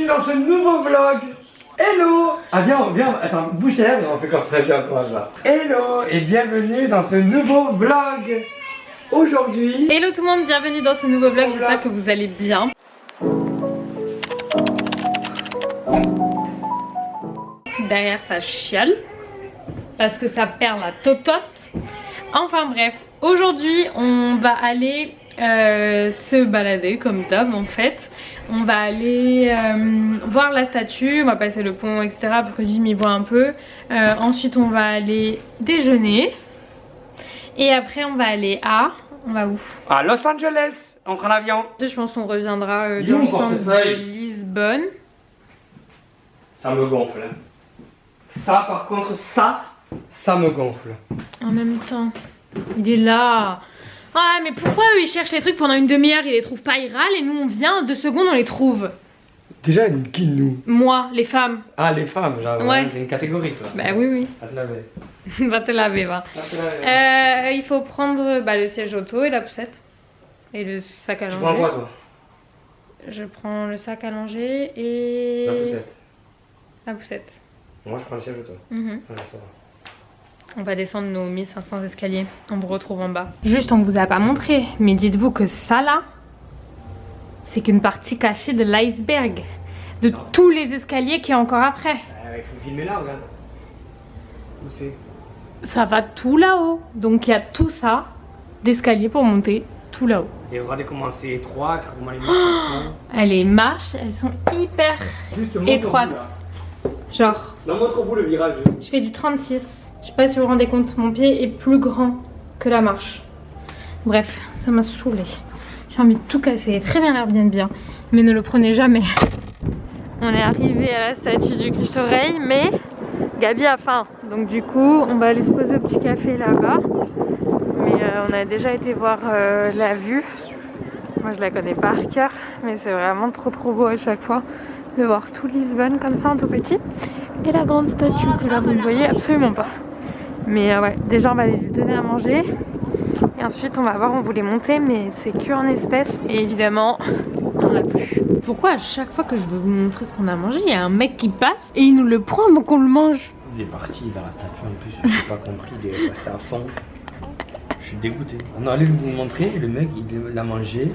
bienvenue dans ce nouveau vlog. Hello. Ah viens, attends, bouge l'air et on fait comme ça. Hello et bienvenue dans ce nouveau vlog. Aujourd'hui... Hello tout le monde, bienvenue dans ce nouveau vlog, j'espère que vous allez bien. Derrière ça chiale, parce que ça perd la totote. Enfin bref, aujourd'hui on va aller se balader comme d'hab en fait. On va aller voir la statue, on va passer le pont etc pour que Jim y voit un peu. Ensuite on va aller déjeuner. Et après on va aller on va où? À Los Angeles, on prend l'avion. Je pense qu'on reviendra dans le centre de Lisbonne. Ça me gonfle. Ça par contre, ça me gonfle. En même temps, il est là. Ah mais pourquoi eux ils cherchent les trucs pendant une demi-heure, ils les trouvent pas, ils râlent et nous on vient, 2 secondes on les trouve. Déjà qui nous? Moi, les femmes. Ah les femmes, genre ouais. C'est une catégorie toi. Bah oui. Va te laver. Va te laver, va. Il faut prendre le siège auto et la poussette. Et le sac à langer. Tu prends quoi toi? Je prends le sac à langer et... La poussette. La poussette. Moi je prends le siège auto. Ouais, ça va. On va descendre nos 1500 escaliers. On vous retrouve en bas. Juste, on vous a pas montré, mais dites-vous que ça là, c'est qu'une partie cachée de l'iceberg. De tous les escaliers qu'il y a encore après. Il faut filmer là, regarde. Où c'est? Ça va tout là-haut. Donc il y a tout ça d'escaliers pour monter tout là-haut. Et regardez comment c'est étroit, comment les marches Les marches, elles sont hyper étroites. Genre... Non, montre au bout le virage. Je fais du 36. Je sais pas si vous vous rendez compte, mon pied est plus grand que la marche. Bref, ça m'a saoulée. J'ai envie de tout casser. Très bien l'Airbnb bien, mais ne le prenez jamais. On est arrivé à la statue du Christ-Rey, mais Gabi a faim. Donc du coup, on va aller se poser au petit café là-bas. Mais on a déjà été voir la vue. Moi je la connais par cœur, mais c'est vraiment trop beau à chaque fois de voir tout Lisbonne comme ça en tout petit. Et la grande statue que là vous ne voyez absolument pas. Mais ouais, déjà on va aller lui donner à manger. Et ensuite on va voir, on voulait monter mais c'est que en espèces. Et évidemment, on l'a plus. Pourquoi à chaque fois que je veux vous montrer ce qu'on a mangé, il y a un mec qui passe et il nous le prend avant qu'on le mange? Il est parti vers la statue en plus, je n'ai pas compris, il est passé à fond. Je suis dégoûté. On allait vous montrer et le mec il l'a mangé.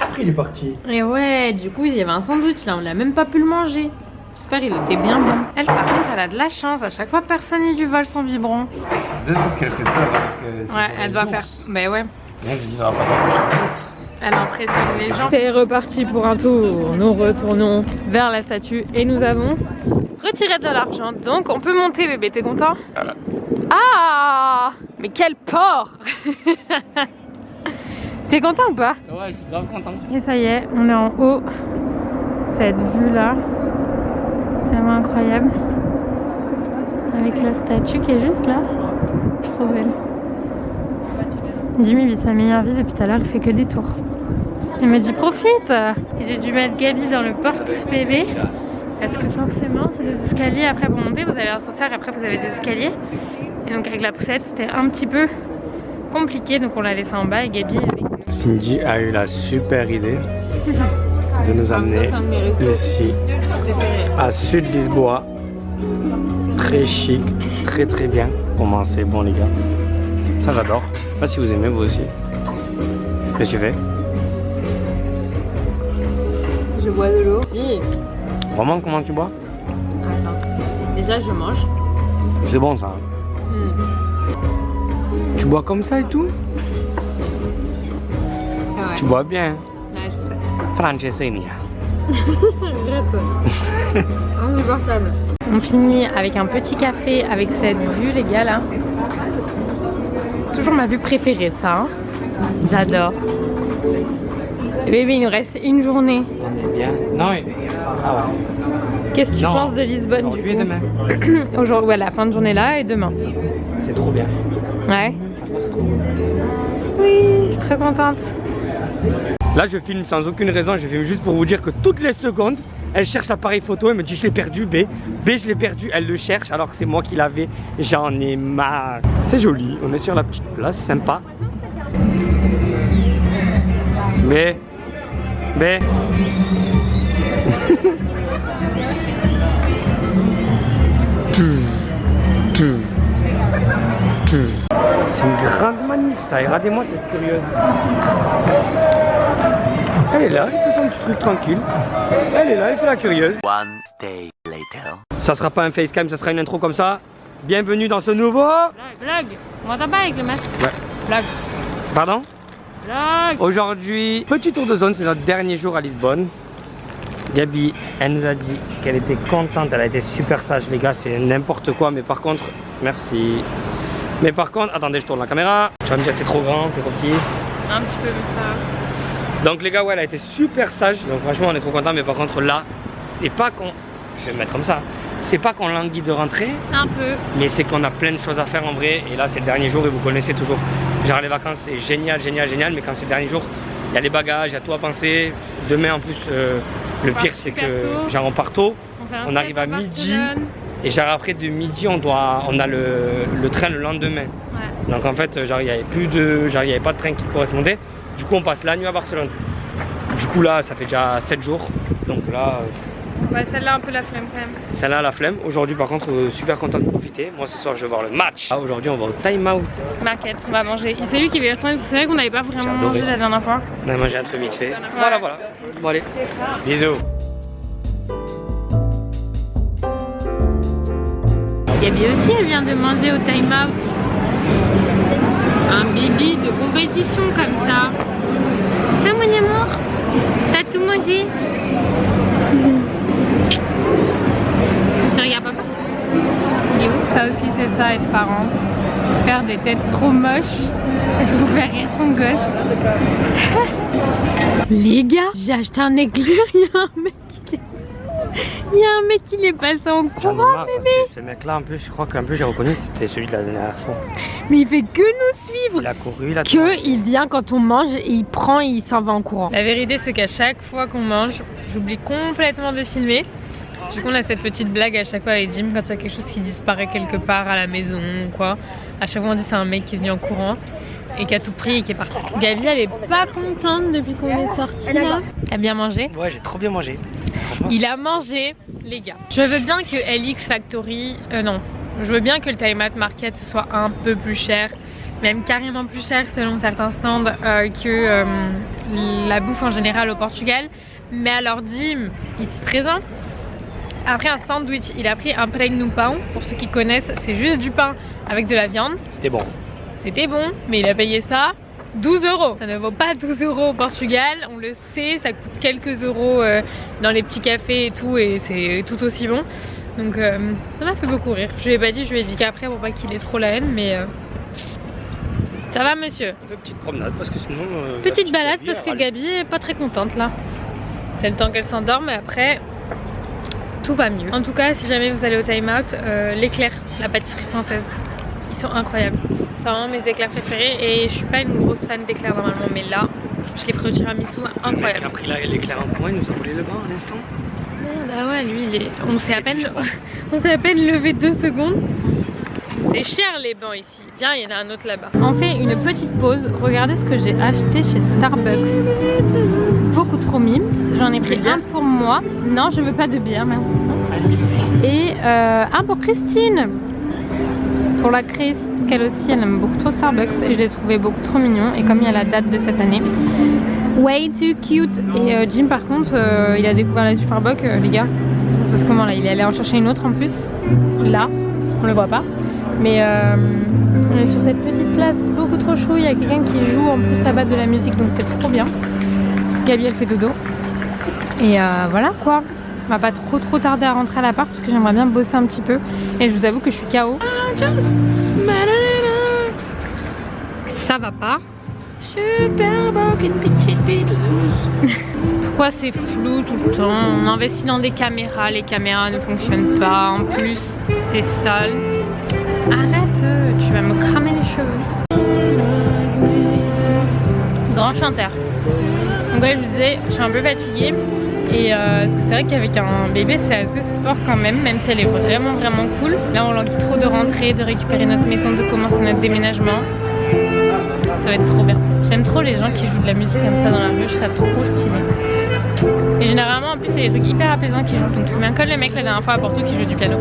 Après il est parti. Et ouais, du coup il y avait un sandwich là, on n'a même pas pu le manger. J'espère qu'il était bien bon. Elle par contre elle a de la chance, à chaque fois personne n'y lui vole son biberon. C'est peut-être parce qu'elle fait peur avec ouais, elle doit faire. Bah ouais. Moi je dis ça va pas s'approcher. Elle impressionne les gens. C'est reparti pour un tour. Nous retournons vers la statue et nous avons retiré de l'argent. Donc on peut monter bébé, t'es content? Ah! Mais quel porc! T'es content ou pas? Ouais, je suis grave content. Et ça y est, on est en haut. Cette vue là, tellement incroyable. Avec la statue qui est juste là. Trop belle. Jimmy vit sa meilleure vie depuis tout à l'heure, il fait que des tours. Il me dit profite. Et j'ai dû mettre Gabi dans le porte-bébé. Parce que forcément, c'est des escaliers. Après pour monter, vous avez l'ascenseur et après vous avez des escaliers. Et donc avec la poussette, c'était un petit peu compliqué. Donc on l'a laissé en bas et Gabi avec nous. Cindy a eu la super idée de nous amener ici à Sud Lisboa. Très chic, très bien. Comment c'est bon les gars. Ça j'adore. Je sais pas si vous aimez vous aussi. Qu'est-ce que tu fais? Je bois de l'eau. Si. Vraiment comment tu bois? Attends. Déjà je mange. C'est bon ça. Tu bois comme ça et tout? Ouais. Tu bois bien. Ouais, je sais. Francesini. Insupportable. On finit avec un petit café avec cette vue les gars là. Toujours ma vue préférée ça. Hein. J'adore. Bébé il nous reste une journée. On est bien. Non. Ah ouais. Qu'est-ce que tu penses de Lisbonne du coup? Et demain. Aujourd'hui, ouais, la fin de journée là et demain. C'est trop bien. Ouais. Oui, je suis très contente. Là je filme sans aucune raison, je filme juste pour vous dire que toutes les secondes elle cherche l'appareil photo, elle me dit je l'ai perdu B, je l'ai perdu, elle le cherche alors que c'est moi qui l'avais, j'en ai marre. C'est joli, on est sur la petite place, sympa. Mais C'est une grande manif ça, et regardez-moi cette curieuse. Elle est là, elle fait son petit truc tranquille. Elle est là, elle fait la curieuse. One day later. Ça sera pas un facecam, ça sera une intro comme ça. Bienvenue dans ce nouveau... Vlog. On m'entend pas avec le masque? Ouais. Vlog. Pardon? Vlog. Aujourd'hui, petit tour de zone, c'est notre dernier jour à Lisbonne. Gabi, elle nous a dit qu'elle était contente, elle a été super sage les gars, c'est n'importe quoi, mais par contre, merci. Mais par contre, attendez, je tourne la caméra. Tu vas me dire que t'es trop grand, t'es trop petit. Un petit peu comme ça. Donc les gars, ouais, elle a été super sage, donc franchement on est trop content, mais par contre là, c'est pas qu'on... Je vais me mettre comme ça. C'est pas qu'on languit de rentrer, un peu, mais c'est qu'on a plein de choses à faire en vrai, et là c'est le dernier jour et vous connaissez toujours. Genre les vacances c'est génial, génial, génial, mais quand c'est le dernier jour, il y a les bagages, il y a tout à penser. Demain en plus, le pire c'est que genre on part tôt, on arrive à midi, et genre après de midi on a le train le lendemain. Ouais. Donc en fait genre il y avait pas de train qui correspondait. Du coup on passe la nuit à Barcelone. Du coup là ça fait déjà 7 jours. Donc là ouais, celle-là un peu la flemme quand même. Celle-là la flemme. Aujourd'hui par contre super content de profiter. Moi ce soir je vais voir le match. Ah, aujourd'hui on va au time out. Market, on va manger. C'est lui qui va y retourner parce que c'est vrai qu'on n'avait pas vraiment mangé la dernière fois. On a mangé un truc vite fait. Ouais. Voilà. Bon allez. Bisous. Gabi aussi elle vient de manger au time out. Un bibi de compétition comme ça. Ah mon amour, t'as tout mangé? Tu regardes papa? Ça aussi c'est ça être parent. Faire des têtes trop moches pour faire rire son gosse. Les gars, j'ai acheté un éclair, il y a un mec qui l'est passé en courant, bébé. Ce mec là en plus je crois qu'en plus j'ai reconnu que c'était celui de la dernière fois. Mais il fait que nous suivre. Il a couru, il a il vient quand on mange et il prend et il s'en va en courant. La vérité c'est qu'à chaque fois qu'on mange, j'oublie complètement de filmer. Du coup on a cette petite blague à chaque fois avec Jim quand il y a quelque chose qui disparaît quelque part à la maison ou quoi. À chaque fois on dit c'est un mec qui est venu en courant et qui a tout pris et qui est parti. Gabi elle est pas contente depuis qu'on est sorti là. T'as bien mangé? Ouais, j'ai trop bien mangé. Il a mangé les gars. Je veux bien que LX Factory, non. Je veux bien que le Time Out Market ce soit un peu plus cher, même carrément plus cher selon certains stands que la bouffe en général au Portugal. Mais alors Jim, ici présent, a pris un sandwich. Il a pris un plain no pão. Pour ceux qui connaissent, c'est juste du pain avec de la viande. C'était bon. C'était bon, mais il a payé ça 12 €. Ça ne vaut pas 12 € au Portugal, on le sait, ça coûte quelques euros dans les petits cafés et tout, et c'est tout aussi bon. Donc ça m'a fait beaucoup rire. Je lui ai pas dit, je lui ai dit qu'après pour pas qu'il ait trop la haine, mais ça va monsieur? On fait une petite promenade parce que sinon... petite balade parce que Gabi est pas très contente là. C'est le temps qu'elle s'endorme, mais après tout va mieux. En tout cas, si jamais vous allez au time out, l'éclair, la pâtisserie française, ils sont incroyables. C'est vraiment mes éclairs préférés et je suis pas une grosse fan d'éclairs normalement, mais là je l'ai pris au tiramisu, incroyable. Le mec a pris l'éclair en coin, il nous a volé le bain à l'instant. Ah ouais, lui on s'est à peine levé 2 secondes. C'est cher les bancs ici. Viens, il y en a un autre là-bas. On fait une petite pause. Regardez ce que j'ai acheté chez Starbucks. Beaucoup trop mimes. J'en ai pris un pour moi. Non, je veux pas de bière, merci. Et un pour Christine. Pour la Chris, parce qu'elle aussi elle aime beaucoup trop Starbucks et je l'ai trouvé beaucoup trop mignon. Et comme il y a la date de cette année, way too cute. Et Jim par contre il a découvert la Superboc, les gars. Ça se passe comment là? Il est allé en chercher une autre en plus. Là, on le voit pas. Mais on est sur cette petite place beaucoup trop chou. Il y a quelqu'un qui joue en plus là-bas de la musique, donc c'est trop bien. Gabi elle fait dodo. Et voilà quoi. On va pas trop tarder à rentrer à l'appart parce que j'aimerais bien bosser un petit peu. Et je vous avoue que je suis KO. Ça va pas. Pourquoi c'est flou tout le temps? On investit dans des caméras, les caméras ne fonctionnent pas. En plus, c'est sale. Arrête, tu vas me cramer les cheveux. Grand chanteur. Donc ouais, je vous disais, je suis un peu fatiguée. Et c'est vrai qu'avec un bébé c'est assez sport quand même si elle est vraiment cool. Là on languit trop de rentrer, de récupérer notre maison, de commencer notre déménagement. Ça va être trop bien. J'aime trop les gens qui jouent de la musique comme ça dans la rue, je trouve ça trop stylé. Et généralement en plus c'est des trucs hyper apaisants qui jouent, donc tout bien comme le mec la dernière fois à Porto qui joue du piano.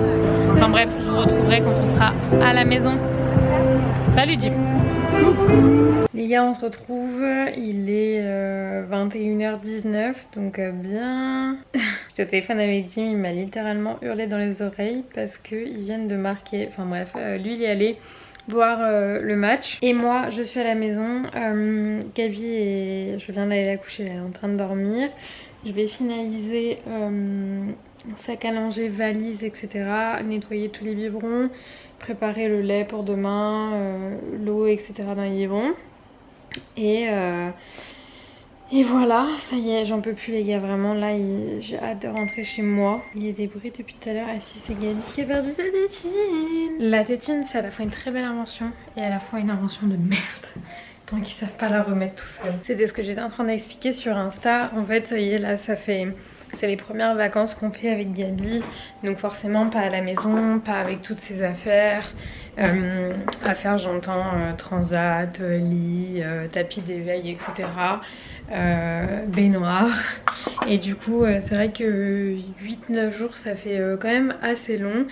Enfin bref, je vous retrouverai quand on sera à la maison. Salut Jim. Les gars, on se retrouve, il est 21h19, donc bien... J'étais au téléphone avec Jim, il m'a littéralement hurlé dans les oreilles parce qu'ils viennent de marquer, enfin bref, lui il est allé voir le match et moi je suis à la maison. Gabi je viens d'aller la coucher, elle est en train de dormir. Je vais finaliser sac à langer, valise, etc. Nettoyer tous les biberons, préparer le lait pour demain, l'eau, etc. dans les biberons. Et voilà, ça y est, j'en peux plus les gars, vraiment là j'ai hâte de rentrer chez moi. Il y a des bruits depuis tout à l'heure. Ah si, c'est Gabi qui a perdu sa tétine. La tétine c'est à la fois une très belle invention et à la fois une invention de merde, tant qu'ils savent pas la remettre tout seul. C'était ce que j'étais en train d'expliquer sur Insta. En fait ça y est, là ça fait... C'est les premières vacances qu'on fait avec Gabi, donc forcément pas à la maison, pas avec toutes ses affaires. Affaires j'entends transat, lit, tapis d'éveil, etc. Baignoire. Et du coup c'est vrai que 8-9 jours ça fait quand même assez long.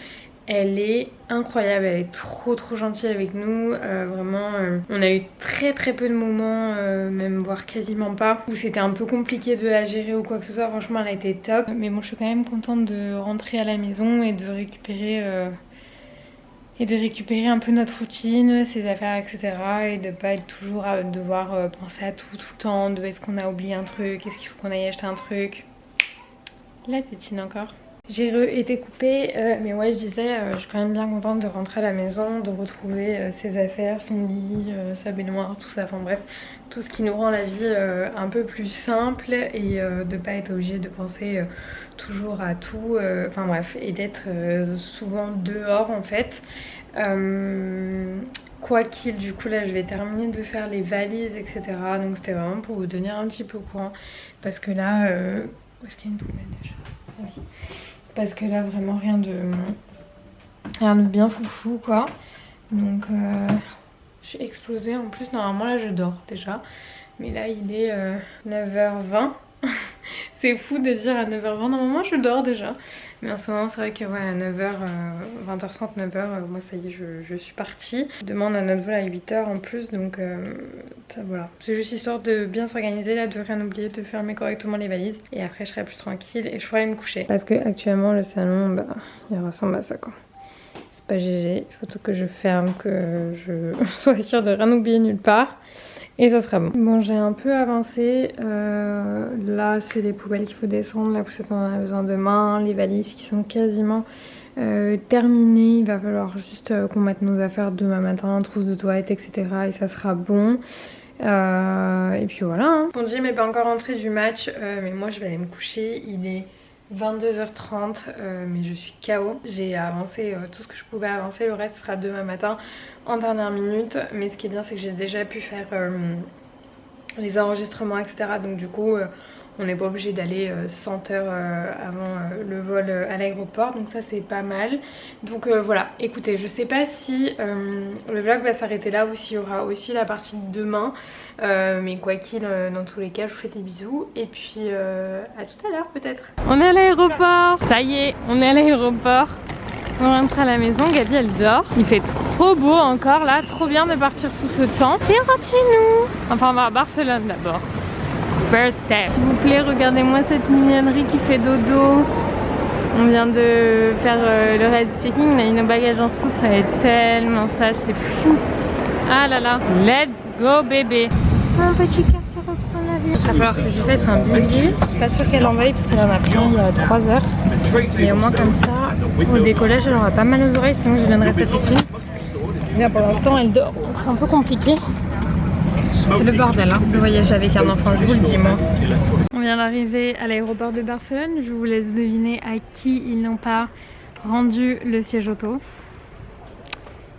Elle est incroyable, elle est trop gentille avec nous, vraiment on a eu très peu de moments, même voire quasiment pas, où c'était un peu compliqué de la gérer ou quoi que ce soit. Franchement elle a été top, mais bon je suis quand même contente de rentrer à la maison et de récupérer un peu notre routine, ses affaires, etc. Et de pas être toujours à devoir penser à tout le temps, de est-ce qu'on a oublié un truc, est-ce qu'il faut qu'on aille acheter un truc. La tétine encore. J'ai été coupée, mais ouais je disais, je suis quand même bien contente de rentrer à la maison, de retrouver ses affaires, son lit, sa baignoire, tout ça, enfin bref, tout ce qui nous rend la vie un peu plus simple et de pas être obligé de penser toujours à tout, enfin bref, et d'être souvent dehors en fait. Quoi qu'il, du coup là je vais terminer de faire les valises, etc. Donc c'était vraiment pour vous tenir un petit peu au courant, parce que là, où est-ce qu'il y a une poubelle déjà? Okay. Parce que là vraiment rien de bien foufou quoi. Donc je suis explosée. En plus normalement là je dors déjà, mais là il est 9h20. C'est fou de dire à 9h20, normalement je dors déjà. Mais en ce moment c'est vrai que ouais, à 9h, 20h30, 9h, moi ça y est je suis partie. Demain on a notre vol à 8h en plus, donc ça, voilà. C'est juste histoire de bien s'organiser là, de rien oublier, de fermer correctement les valises. Et après je serai plus tranquille et je pourrai aller me coucher. Parce que actuellement le salon, bah, il ressemble à ça quoi. C'est pas GG, il faut tout que je ferme, que je sois sûre de rien oublier nulle part. Et ça sera bon. Bon j'ai un peu avancé, là c'est les poubelles qu'il faut descendre, la poussette on en a besoin demain, les valises qui sont quasiment terminées, il va falloir juste qu'on mette nos affaires demain matin, trousse de toilette, etc. et ça sera bon. Et puis voilà. Hein. Bon Jim n'est pas encore rentré du match, mais moi je vais aller me coucher, il est 22h30, mais je suis KO. J'ai avancé tout ce que je pouvais avancer, le reste sera demain matin en dernière minute. Mais ce qui est bien c'est que j'ai déjà pu faire les enregistrements, etc. Donc du coup on n'est pas obligé d'aller 100 heures avant le vol à l'aéroport, donc ça c'est pas mal. Donc voilà, écoutez, je sais pas si le vlog va s'arrêter là ou s'il y aura aussi la partie de demain, mais quoi qu'il, dans tous les cas je vous fais des bisous et puis à tout à l'heure peut-être. On est à l'aéroport, ça y est, on est à l'aéroport. On rentre à la maison, Gabi elle dort. Il fait trop beau encore là, trop bien de partir sous ce temps. Et on rentre chez nous. Enfin on va à Barcelone d'abord. First step. S'il vous plaît, regardez-moi cette mignonnerie qui fait dodo. On vient de faire le reste du checking, on a eu nos bagages en soute, elle est tellement sage, c'est fou. Ah là là, let's go bébé. Mon petit cœur qui reprend la vie. Il va falloir que je fasse un billet. Je suis pas sûre qu'elle envoie parce qu'elle en a pris il y a 3 heures. Mais au moins comme ça, au décollage elle aura pas mal aux oreilles, sinon je donnerai sa tétine. Là pour l'instant elle dort, donc c'est un peu compliqué. C'est le bordel hein, de voyager avec un enfant, je vous le dis moi. On vient d'arriver à l'aéroport de Barcelone. Je vous laisse deviner à qui ils n'ont pas rendu le siège auto.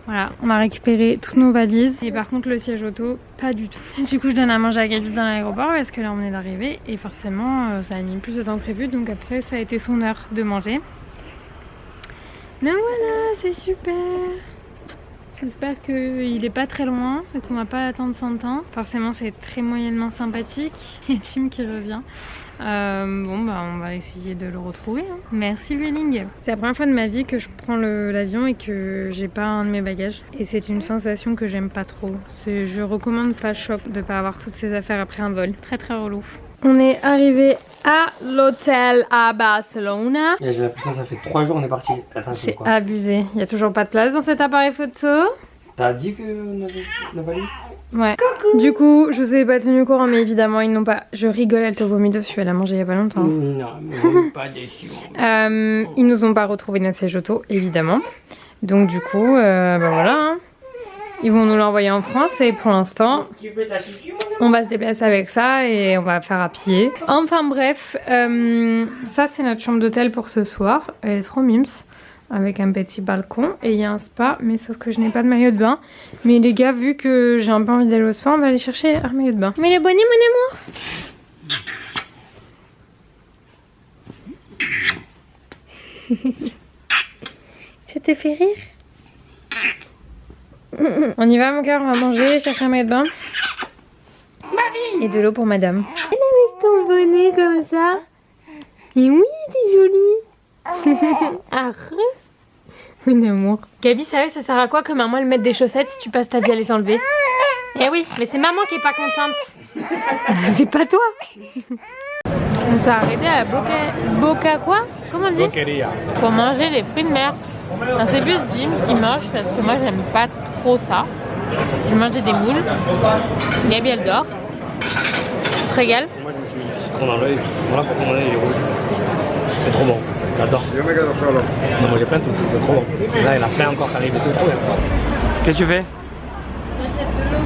Voilà, on a récupéré toutes nos valises. Et par contre le siège auto, pas du tout. Et du coup je donne à manger à Gabi dans l'aéroport parce que là on est d'arriver. Et forcément ça a mis plus de temps que prévu. Donc après ça a été son heure de manger. Donc voilà, c'est super. J'espère qu'il est pas très loin et qu'on va pas attendre 100 ans. Forcément c'est très moyennement sympathique. Il y a Jim qui revient. Bon bah on va essayer de le retrouver. Hein. Merci Vueling. C'est la première fois de ma vie que je prends l'avion et que j'ai pas un de mes bagages. Et c'est une sensation que j'aime pas trop. Je recommande pas choc de pas avoir toutes ces affaires après un vol. Très très relou. On est arrivé à l'hôtel à Barcelone. J'ai l'impression que ça fait 3 jours on est parti. C'est abusé. Il y a toujours pas de place dans cet appareil photo. T'as dit qu'on avait validé? Ouais. Coucou. Du coup, je vous ai pas tenu au courant, mais évidemment, ils n'ont pas. Je rigole, elle te vomit dessus, elle a mangé il y a pas longtemps. Non, mais on n'est pas déçus. Ils nous ont pas retrouvé notre siège auto, évidemment. Donc, du coup, bah voilà. Hein. Ils vont nous l'envoyer en France et pour l'instant, on va se déplacer avec ça et on va faire à pied. Enfin bref, ça c'est notre chambre d'hôtel pour ce soir. Elle est trop mimes. Avec un petit balcon et il y a un spa, mais sauf que je n'ai pas de maillot de bain. Mais les gars, vu que j'ai un peu envie d'aller au spa, on va aller chercher un maillot de bain. Mais le bonnet, mon amour. Ça te fait rire? On y va mon cœur, on va manger, chercher un maillot de bain. Et de l'eau pour madame. Elle avec ton bonnet comme ça. Et oui, t'es jolie. Arrête. Mon amour. Gabi, sérieux, ça sert à quoi que maman elle mette des chaussettes si tu passes ta vie à les enlever? Eh oui, mais c'est maman qui est pas contente. C'est pas toi. On s'est arrêté à Boca quoi? Comment on dit? Boqueria. Pour manger les fruits de mer. C'est plus Jim qui mange parce que moi j'aime pas trop ça. Je vais manger des moules. Gabi elle dort. Tu te régales? Moi je me suis mis du citron dans l'œil. Voilà pourquoi mon œil est rouge. C'est trop bon. J'adore. Non, moi j'ai plein de trucs, c'est trop bon. Là il a plein encore qui arrive et tout. Trop bien. Qu'est-ce que tu fais? J'achète de l'eau.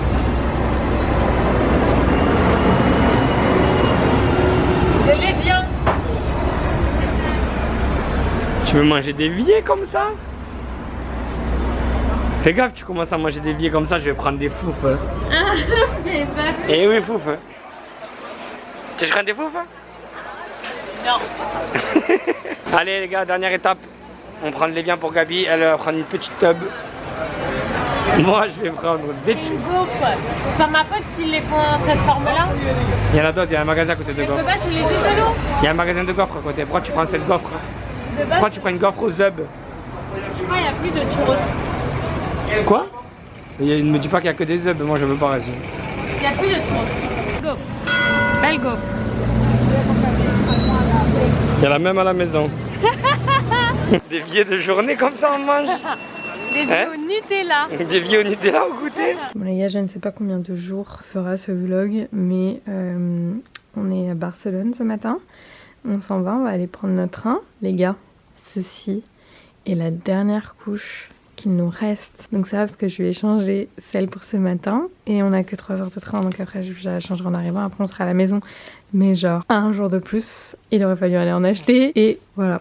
De l'évian. Tu veux manger des viers comme ça? Fais gaffe, tu commences à manger des viers comme ça, je vais prendre des fouf. Ah, j'avais pas vu. Eh oui, fouf. Tu veux que je prenne des fouf? Non. Allez les gars, dernière étape. On prend de l'évian pour Gabi, elle va prendre une petite tub. Moi je vais prendre des C'est une gaufre. C'est pas ma faute s'ils les font en cette forme-là. Il y en a d'autres, il y a un magasin à côté de Mais gaufre. tu peux pas, je voulais juste de l'eau. Il y a un magasin de gaufres à côté. Pourquoi tu prends cette gaufre? De base, Pourquoi tu prends une gaufre au zub? je crois qu'il n'y a plus de churros. Quoi? Ne me dis pas qu'il y a que des zubs, moi je veux pas rester. Il n'y a plus de churros. Gaufre. Belle gaufre. Il y en a même à la maison. Des billets de journée comme ça on mange. Des vieux au Nutella. Des billets au Nutella au goûter. Bon les gars, je ne sais pas combien de jours fera ce vlog, mais on est à Barcelone ce matin. On s'en va, on va aller prendre notre train. Les gars, ceci est la dernière couche qu'il nous reste. Donc ça va parce que je vais changer celle pour ce matin. Et on a que 3 heures de train, donc après je la changerai en arrivant. Après on sera à la maison. Mais genre un jour de plus, il aurait fallu aller en acheter. Et voilà.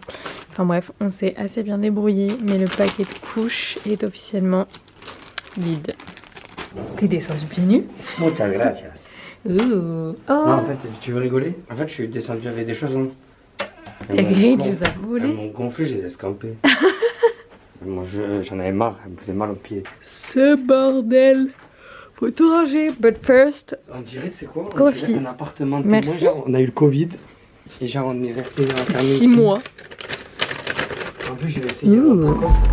Enfin bref, on s'est assez bien débrouillé. Mais le paquet de couches est officiellement vide. T'es descendu pieds nus? Muchas gracias. Ouh. Oh. Non, en fait, tu veux rigoler? En fait, je suis descendu avec des choses. Et il les a volés. Elles m'ont gonflé, je les ai escampées. J'en avais marre, elles me faisaient mal aux pieds. Ce bordel. Faut tout ranger. But first. On dirait, tu sais quoi? Coffee. Un appartement de Merci. témoin, genre, on a eu le Covid. Et genre, on est resté enfermé. 6 mois. En plus, j'ai essayé. Comment ça?